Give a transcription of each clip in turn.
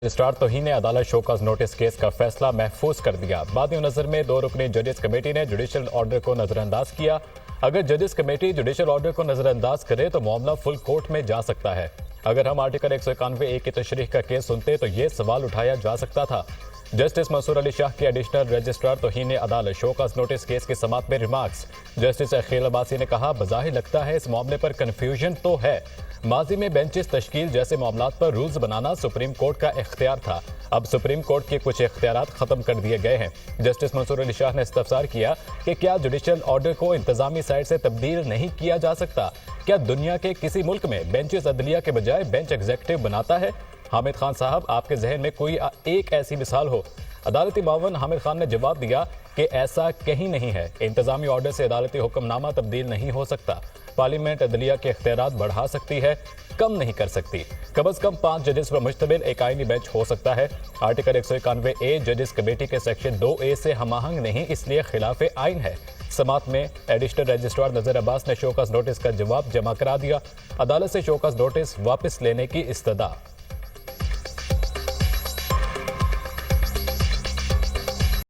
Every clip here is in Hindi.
रजिस्ट्रार तोहीन ने अदालत शोकॉज नोटिस केस का फैसला महफूज कर दिया। बादी नजर में 2 रुकनी जजेस कमेटी ने जुडिशल ऑर्डर को नजरअंदाज किया। अगर जजेस कमेटी जुडिशल ऑर्डर को नजरअंदाज करे तो मामला फुल कोर्ट में जा सकता है। अगर हम आर्टिकल 191A की तशरीह का केस सुनते तो ये सवाल उठाया जा सकता था। जस्टिस मंसूर अली शाह के एडिशनल रजिस्ट्रार तोहीन अदालत शोकॉज नोटिस केस की समाअत में रिमार्क्स। जस्टिस अखिल अब्बासी ने कहा, बज़ाहिर लगता है इस मामले पर कन्फ्यूजन तो है। माजी में बेंचेस तश्कील जैसे मामलात पर रूल्स बनाना सुप्रीम कोर्ट का इख्तियार था। अब सुप्रीम कोर्ट के कुछ इख्तियारात खत्म कर दिए गए हैं। जस्टिस मंसूर अली शाह ने इस्तफसार किया कि क्या जुडिशल ऑर्डर को इंतजामी साइड से तब्दील नहीं किया जा सकता? क्या दुनिया के किसी मुल्क में बेंचेस अदलिया के बजाय बेंच एग्जीक्यूटिव बनाता है? हामिद खान साहब, आपके जहन में कोई एक ऐसी मिसाल हो? अदालती मावन हामिद खान ने जवाब दिया कि ऐसा कहीं नहीं है। इंतजामी ऑर्डर से अदालती हुक्मनामा तब्दील नहीं हो सकता। पार्लियामेंट अदलिया के इख्तियारात बढ़ा सकती है, कम नहीं कर सकती। कम अज कम 5 जजेस पर मुश्तमिल एक आईनी बेंच हो सकता है। आर्टिकल 191A जजेस कमेटी के सेक्शन 2A से हमआहंग नहीं, इसलिए खिलाफ आइन है। समाअत में एडिशनल रजिस्ट्रार नजर अब्बास ने शोकॉज नोटिस का जवाब जमा करा दिया। अदालत से शोकॉज नोटिस वापस लेने की इस्तदा।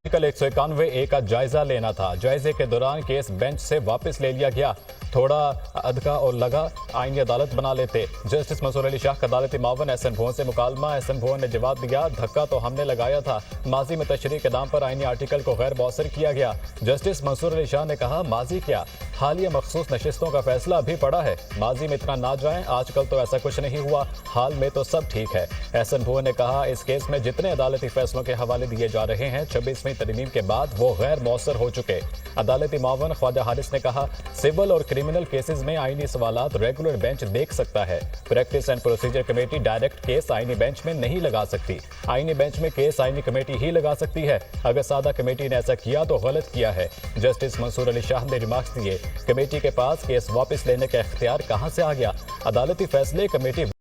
आर्टिकल 191A का जायजा लेना था। जायजे के दौरान केस बेंच से वापस ले लिया गया। थोड़ा अदका और लगा आईनी अदालत बना लेते। जस्टिस मंसूर अली शाह का अदालती मावन एहसन भुवन से मुकालमा। एहसन भुवन ने जवाब दिया, धक्का तो हमने लगाया था। माजी में तशरीह के नाम पर आईनी आर्टिकल को गैर मौसर किया गया। जस्टिस मंसूर अली शाह ने कहा, माजी क्या, हालिया मखसूस नशिस्तों का फैसला अभी पड़ा है। माजी में इतना ना जाएं, आजकल तो ऐसा कुछ नहीं हुआ, हाल में तो सब ठीक है। एहसन भुवन ने कहा, इस केस में जितने अदालती फैसलों के हवाले दिए जा रहे हैं 26वीं तरमीम के बाद वो गैर मौसर हो चुके। अदालती मावन ख्वाजा हारिस ने कहा, सिविल और क्रिमिनल केसेस में आईनी सवालात रेगुलर बेंच देख सकता है। Practice and procedure committee direct case आईनी बेंच में नहीं लगा सकती। आईनी बेंच में केस आईनी कमेटी ही लगा सकती है। अगर सादा कमेटी ने ऐसा किया तो गलत किया है। जस्टिस मंसूर अली शाह ने रिमार्क्स दिए, कमेटी के पास केस वापस लेने का इख्तियार कहां से आ गया? अदालती फैसले कमेटी।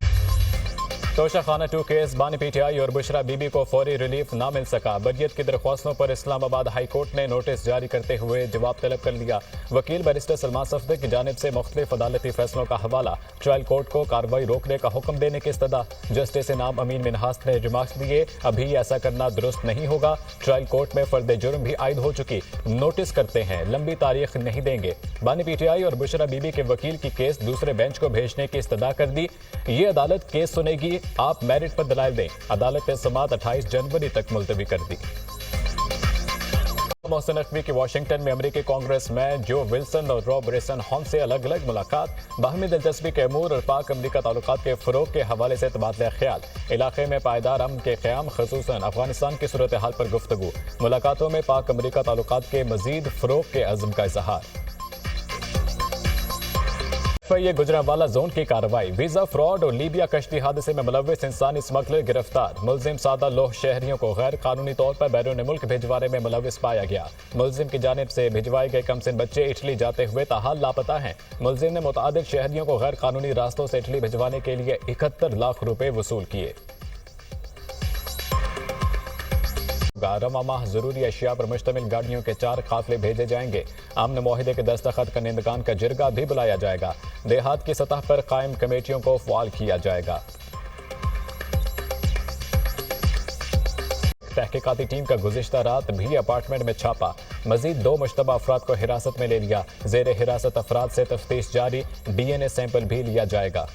तोशा खाना 2 केस बानी पीटीआई और बुशरा बीबी को फौरी रिलीफ ना मिल सका। बरियत की दरख्वास्तों पर इस्लामाबाद हाई कोर्ट ने नोटिस जारी करते हुए जवाब तलब कर लिया। वकील बैरिस्टर सलमान सफदर की जानिब से मुख्तलिफ अदालती फैसलों का हवाला, ट्रायल कोर्ट को कार्रवाई रोकने का हुक्म देने की इस्तदा। जस्टिस इनाम अमीन मिनहास ने रिमार्क्स दिए, अभी ऐसा करना दुरुस्त नहीं होगा। ट्रायल कोर्ट में फर्द जुर्म भी आयद हो चुकी, नोटिस करते हैं, लंबी तारीख नहीं देंगे। बानी पीटीआई और बुशरा बीबी के वकील की केस दूसरे बेंच को भेजने की इस्तदा कर दी। ये अदालत केस सुनेगी, आप मेरिट पर दलाइल दें। अदालत ने समाअत 28 जनवरी तक मुलतवी कर दी। मोहसिन नकवी की वाशिंगटन में अमेरिकी कांग्रेस में जो विल्सन और रॉब रेसन हॉन से अलग अलग मुलाकात। बाहमी दिलचस्पी के अमूर और पाक अमरीका ताल्लुकात के फरोग के हवाले से तबादला ख्याल। इलाके में पायदार अमन के क़याम, ख़ुसूसन अफगानिस्तान की सूरत हाल पर गुफ्तगू। मुलाकातों में पाक अमरीका ताल्लुकात के मजीद फरोग के अज़्म का इज़हार। ये गुजरांवाला जोन की कार्रवाई। वीजा फ्रॉड और लीबिया कश्ती हादसे में मुलव्विस इंसानी स्मगलर गिरफ्तार। मुलजिम सादा लोह शहरियों को गैर कानूनी तौर पर बैरून मुल्क भिजवाने में मुलव्विस पाया गया। मुलजिम की जानिब से भिजवाए गए कमसिन बच्चे इटली जाते हुए ताहाल लापता हैं। मुलजिम ने मुतअद्दिद शहरियों को गैर कानूनी रास्तों से इटली भिजवाने के लिए 71 लाख रुपए वसूल किए। रवा माह जरूरी अशिया पर मुश्तमिल गाड़ियों के 4 काफिले भेजे जाएंगे। अमन मुआहिदे के दस्तखत करनेंदगान का जिरगा भी बुलाया जाएगा। देहात की सतह पर कायम कमेटियों को फाल किया जाएगा। तहकीकाती टीम का गुज़िश्ता रात भी अपार्टमेंट में छापा। मजीद 2 मुश्तबा अफराद को हिरासत में ले लिया। जेर हिरासत अफराद से तफ्तीश जारी, DNA सैंपल भी लिया जाएगा।